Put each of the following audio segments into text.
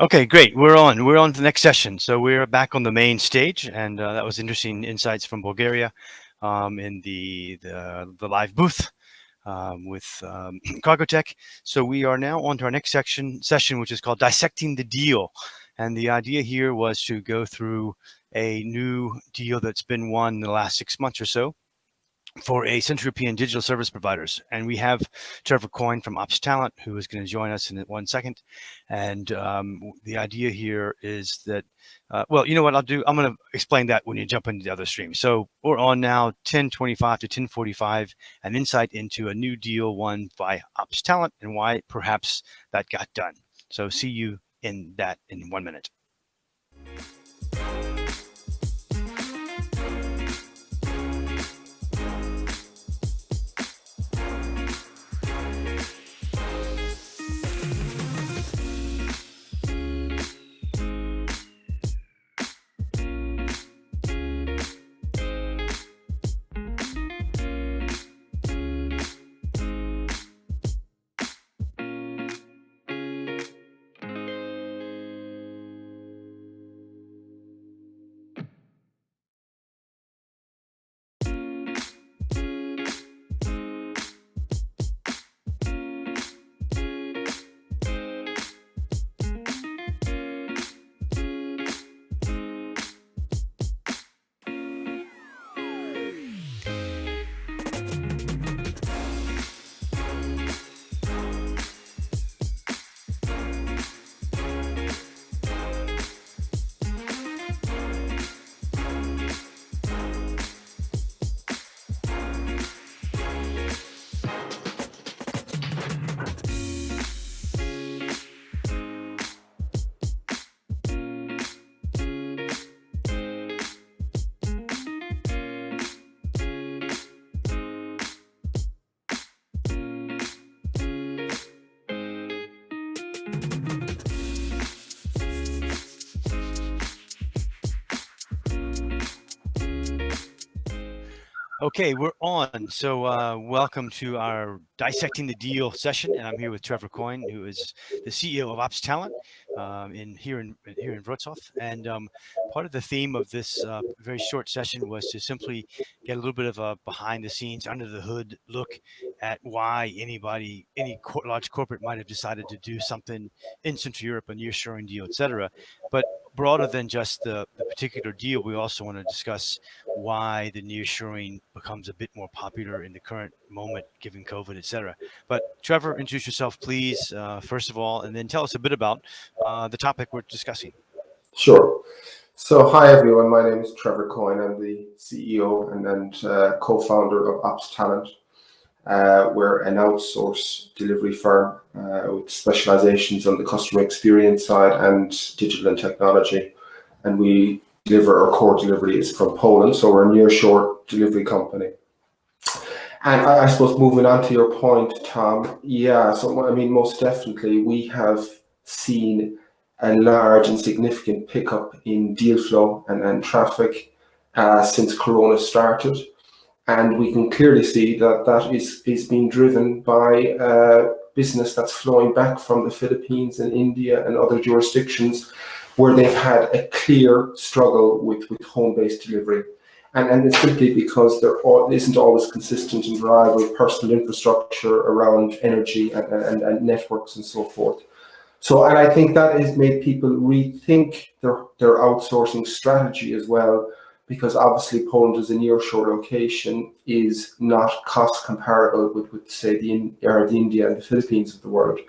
Okay, great. We're on to the next session. So we're back on the main stage, and that was interesting insights from Bulgaria in the live booth with Cargotech. So we are now on to our next session, which is called Dissecting the Deal. And the idea here was to go through a new deal that's been won in the last 6 months or so for a Central European digital service providers. And we have Trevor Coyne from Ops Talent, who is going to join us in 1 second. And the idea here is that, well, you know what I'll do? I'm going to explain that when you jump into the other stream. So we're on now 10:25 to 10:45, an insight into a new deal won by Ops Talent and why perhaps that got done. So see you in 1 minute. Okay, we're on. So welcome to our Dissecting the Deal session, and I'm here with Trevor Coyne, who is the CEO of Ops Talent here in Wrocław. And part of the theme of this very short session was to simply get a little bit of a behind the scenes, under the hood look at why any large corporate might have decided to do something in Central Europe, a nearshoring deal, etc. But broader than just the particular deal, we also want to discuss why the nearshoring becomes a bit more popular in the current moment, given COVID, et cetera. But Trevor, introduce yourself, please, first of all, and then tell us a bit about the topic we're discussing. Sure. So, hi everyone. My name is Trevor Coyne. I'm the CEO and co-founder of Ops Talent. We're an outsource delivery firm with specializations on the customer experience side and digital and technology. And we deliver, our core delivery is from Poland, so we're a nearshore delivery company. And I suppose moving on to your point, Tom, so I mean, most definitely we have seen a large and significant pickup in deal flow and traffic since Corona started. And we can clearly see that is being driven by business that's flowing back from the Philippines and India and other jurisdictions where they've had a clear struggle with home-based delivery. And it's simply because there isn't always consistent and reliable personal infrastructure around energy and networks and so forth. So, and I think that has made people rethink their outsourcing strategy as well, because obviously Poland as a nearshore location is not cost comparable with say the India and the Philippines of the world.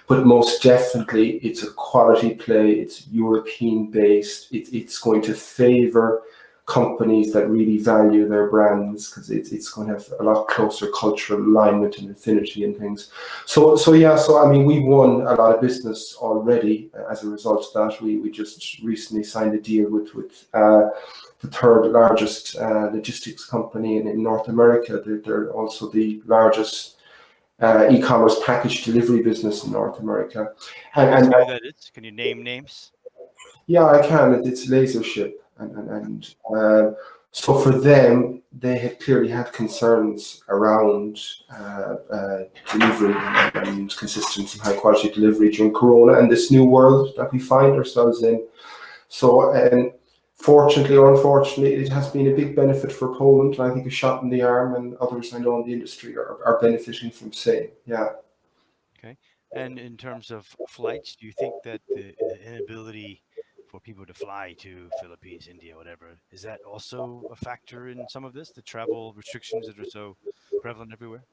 But most definitely it's a quality play, it's European based, it's going to favor companies that really value their brands, because it's going to have a lot closer cultural alignment and affinity and things. So I mean, we've won a lot of business already as a result of that. We just recently signed a deal with the third largest logistics company in North America. They're also the largest e-commerce package delivery business in North America. And who that is? Can you name names? Yeah, I can. It's Lasership. So for them, they had clearly had concerns around delivery and consistent and high quality delivery during Corona and this new world that we find ourselves in. So, fortunately or unfortunately, it has been a big benefit for Poland. And I think a shot in the arm, and others I know in the industry are benefiting from same. Yeah. Okay. And in terms of flights, do you think that the inability for people to fly to Philippines, India, whatever, is that also a factor in some of this, the travel restrictions that are so prevalent everywhere?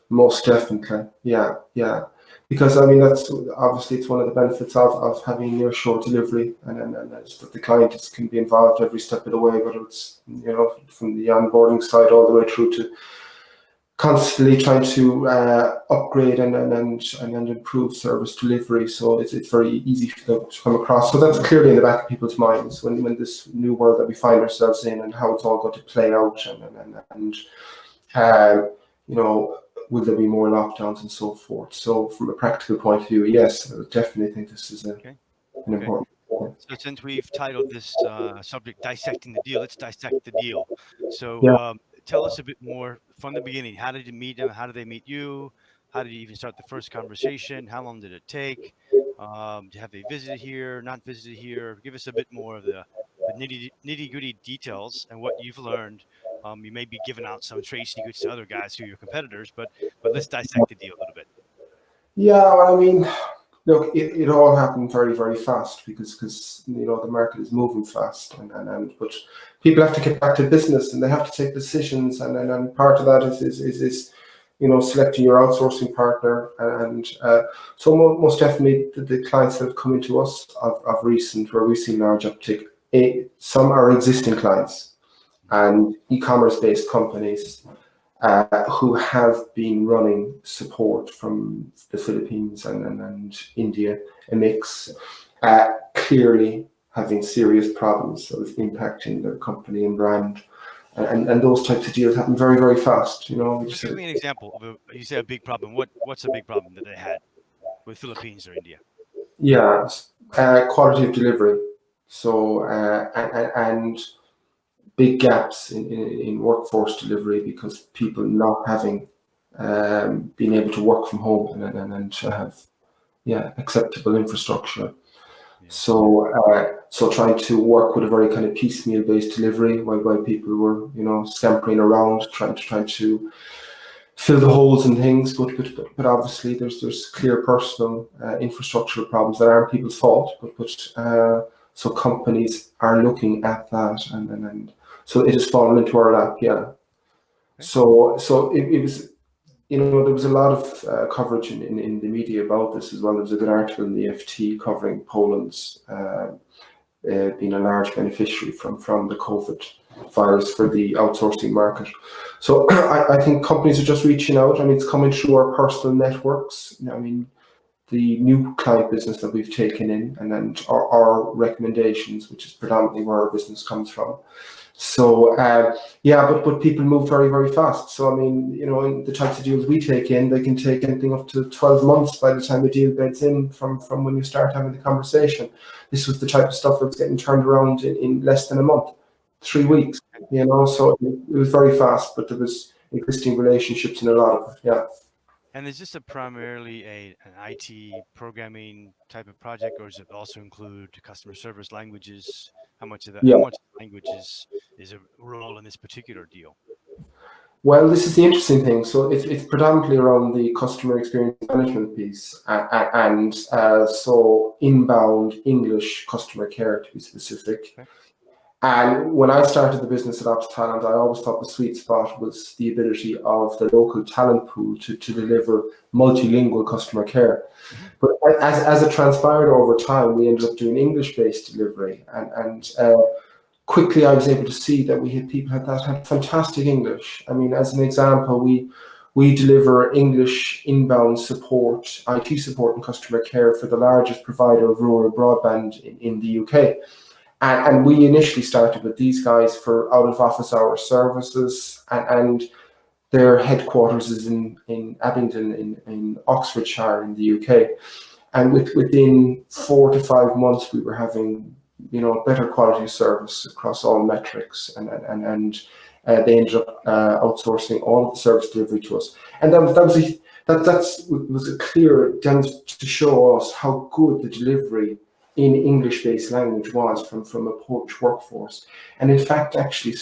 Most definitely, yeah, yeah. Because I mean, that's obviously it's one of the benefits of having near-shore delivery, and that's that the client can be involved every step of the way, whether it's from the onboarding side all the way through to constantly trying to upgrade and improve service delivery. So it's very easy for them to come across. So that's clearly in the back of people's minds when this new world that we find ourselves in and how it's all going to play out and uh, you know, will there be more lockdowns and so forth? So from a practical point of view, yes, I would definitely think this is Okay. an Okay. important point. So since we've titled this subject "Dissecting the Deal," let's dissect the deal. So Yeah. tell us a bit more from the beginning. How did you meet them? How did they meet you? How did you even start the first conversation? How long did it take? Have they visited here? Not visited here? Give us a bit more of the nitty gritty details and what you've learned. You may be giving out some trade secrets to other guys who are your competitors, but let's dissect the deal a little bit. Yeah, well, I mean, look, it all happened very, very fast because the market is moving fast and but people have to get back to business and they have to take decisions and part of that is selecting your outsourcing partner and so most definitely the clients that have come into us of recent where we've seen large uptick. Some are existing clients and e-commerce based companies who have been running support from the Philippines and India, a mix, clearly having serious problems that was impacting their company and brand. And those types of deals happen very, very fast. We So just give me an example of you say a big problem. What's a big problem that they had with Philippines or India? yeah, quality of delivery. So and big gaps in workforce delivery because people not having been able to work from home and to have acceptable infrastructure. Yeah. So trying to work with a very kind of piecemeal based delivery while people were scampering around trying to fill the holes and things, but obviously there's clear personal infrastructure problems that aren't people's fault, but so companies are looking at that and so it has fallen into our lap, yeah. Okay. So it was there was a lot of coverage in the media about this as well. There was a good article in the FT covering Poland's being a large beneficiary from the COVID virus for the outsourcing market. So I think companies are just reaching out. I mean, it's coming through our personal networks. I mean, the new client business that we've taken in and then our recommendations, which is predominantly where our business comes from. So but people move very, very fast. So I mean, in the types of deals we take in, they can take anything up to 12 months by the time the deal beds in from when you start having the conversation. This was the type of stuff that was getting turned around in less than a month, 3 weeks. So it was very fast, but there was existing relationships in a lot of it. Yeah. And is this a primarily an IT programming type of project, or does it also include customer service languages? How much of that? How Yeah. much language is a role in this particular deal? Well, this is the interesting thing. So it's predominantly around the customer experience management piece and so inbound English customer care to be specific. Okay. And when I started the business at Ops Talent, I always thought the sweet spot was the ability of the local talent pool to deliver multilingual customer care. Hmm. But as it transpired over time, we ended up doing English-based delivery and quickly I was able to see that we had people that had fantastic English. I mean, as an example, we deliver English inbound support, IT support and customer care for the largest provider of rural broadband in the UK. And we initially started with these guys for out of office hour services and their headquarters is in Abingdon in Oxfordshire in the UK. And within 4 to 5 months, we were having better quality service across all metrics, and they ended up outsourcing all of the service delivery to us. And that was a clear to show us how good the delivery in English-based language was from a Polish workforce. And in fact, actually,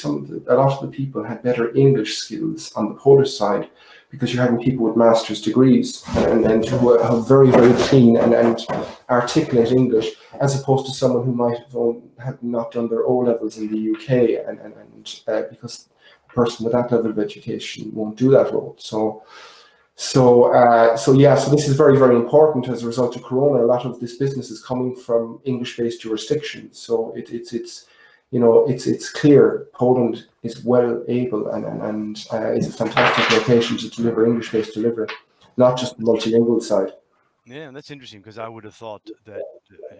a lot of the people had better English skills on the Polish side, because you're having people with master's degrees and who have very, very clean and articulate English, as opposed to someone who might have not done their O levels in the UK, because a person with that level of education won't do that role. So this is very, very important. As a result of Corona, a lot of this business is coming from English-based jurisdictions. So it's clear Poland is well able and is a fantastic location to deliver English-based delivery, not just the multilingual side. Yeah, that's interesting, because I would have thought that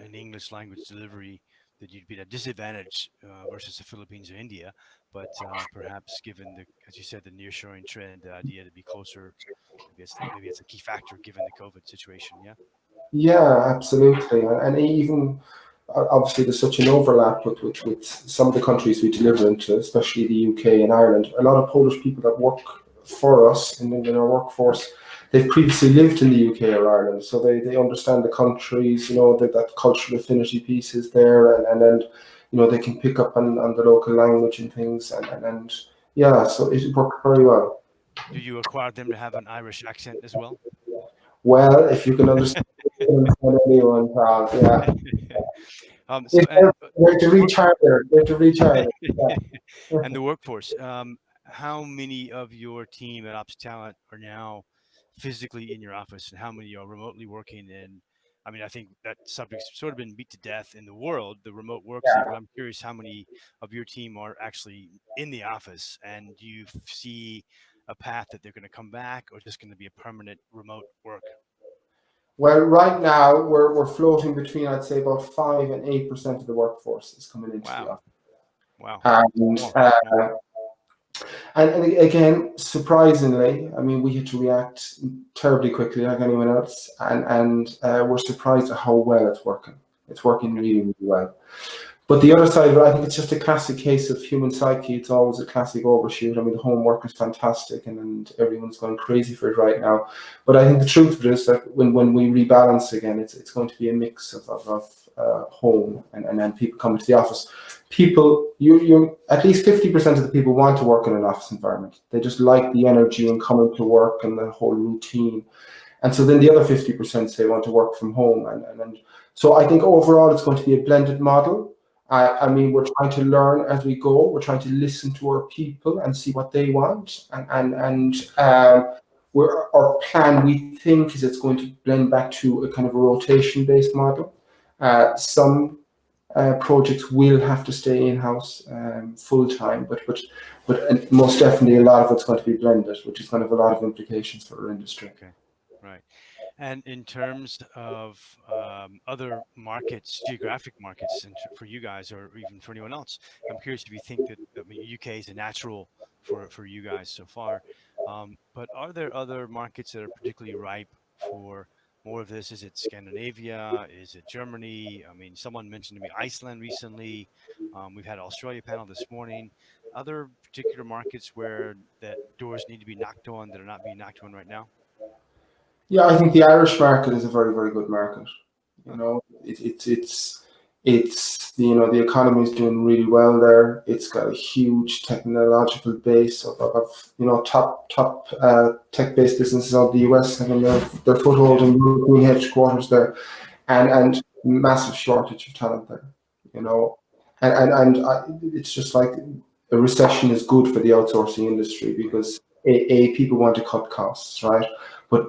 in English language delivery that you'd be at a disadvantage versus the Philippines or India, but perhaps given as you said, the nearshoring trend, the idea to be closer, maybe it's a key factor given the COVID situation. Yeah. Yeah, absolutely. And even obviously there's such an overlap with some of the countries we deliver into, especially the UK and Ireland. A lot of Polish people that work for us in our workforce, they've previously lived in the UK or Ireland, so they understand the countries, that cultural affinity piece is there, and then they can pick up on the local language and things, and yeah, so it worked very well. Do you require them to have an Irish accent as well? Well, if you can understand anyone, pal, yeah. So and They have to recharge there. They have to recharge. Yeah. and the workforce. How many of your team at Ops Talent are now physically in your office, and how many are remotely working? And I mean, I think that subject's sort of been beat to death in the world, the remote work Yeah. scene. But I'm curious how many of your team are actually in the office, and do you see a path that they're going to come back, or just going to be a permanent remote work? Well, right now we're floating between, I'd say, about 5 and 8% of the workforce is coming into the Wow, office. wow, And small, uh, small. and again, surprisingly, I mean, we had to react terribly quickly, like anyone else, and we're surprised at how well it's working. It's working Okay. really, really well. But the other side of it, I think it's just a classic case of human psyche. It's always a classic overshoot. I mean, the homework is fantastic, and everyone's going crazy for it right now. But I think the truth of it is that when we rebalance again, it's going to be a mix of home and then people coming to the office. People, you at least 50% of the people want to work in an office environment. They just like the energy and coming to work and the whole routine. And so then the other 50% say want to work from home. And so I think overall it's going to be a blended model. I mean, we're trying to learn as we go. We're trying to listen to our people and see what they want. Our plan, we think, is it's going to blend back to a kind of a rotation-based model. Some projects will have to stay in-house full time, but most definitely a lot of it's going to be blended, which is going to have a lot of implications for our industry. Okay. Right. And in terms of other markets, geographic markets, and for you guys, or even for anyone else, I'm curious if you think that, I mean, UK is a natural for you guys so far. But are there other markets that are particularly ripe for more of this? Is it Scandinavia? Is it Germany? I mean, someone mentioned to me Iceland recently. We've had Australia panel this morning. Other particular markets where that doors need to be knocked on that are not being knocked on right now? Yeah, I think the Irish market is a very, very good market. You Huh. know, it's the economy is doing really well there. It's got a huge technological base of top tech-based businesses out of the US having their foothold Yeah. in European headquarters there, and massive shortage of talent there. You know, it's just like a recession is good for the outsourcing industry Right. because people want to cut costs, right? But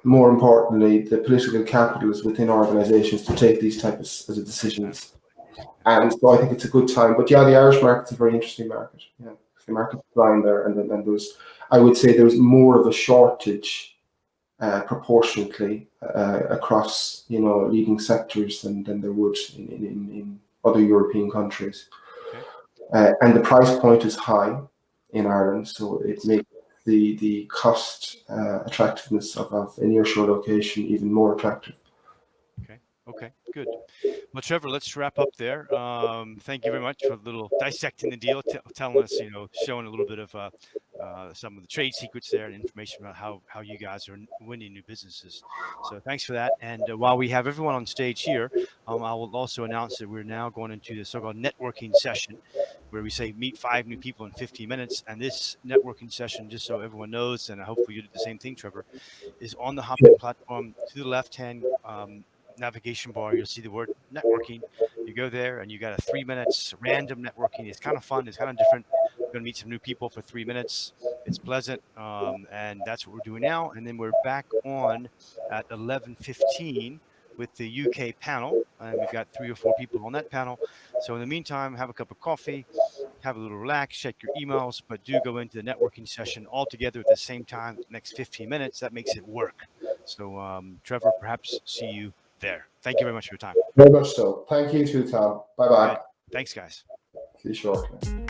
more importantly, the political capital is within organizations to take these types of decisions. Absolutely. And so Absolutely. I think it's a good time. But yeah, the Irish market's a very interesting market. Yeah, the market's flying there, and then I would say there's more of a shortage proportionately across leading sectors than there would in other European countries. Okay. And the price point is high in Ireland, so it Yes. makes the cost attractiveness of a nearshore location even more attractive. Okay. Okay, good. Well, Trevor, let's wrap up there. Thank you very much for a little dissecting the deal, telling us, showing a little bit of some of the trade secrets there and information about how you guys are winning new businesses. So thanks for that. And while we have everyone on stage here, I will also announce that we're now going into the so-called networking session, where we say meet 5 new people in 15 minutes. And this networking session, just so everyone knows, and hopefully you do the same thing, Trevor, is on the Hopin platform. To the left-hand navigation bar, you'll see the word networking. You go there and you got a 3 minutes random networking. It's kind of fun. It's kind of different. You're going to meet some new people for 3 minutes. It's pleasant. And that's what we're doing now. And then we're back on at 11:15 with the UK panel. And we've got 3 or 4 people on that panel. So in the meantime, have a cup of coffee, have a little relax, check your emails, but do go into the networking session all together at the same time, the next 15 minutes. That makes it work. So, Trevor, perhaps see you there. Thank you very much for your time. Very much so. Thank you too, Tom. Bye bye. Good. Thanks, guys. See you shortly.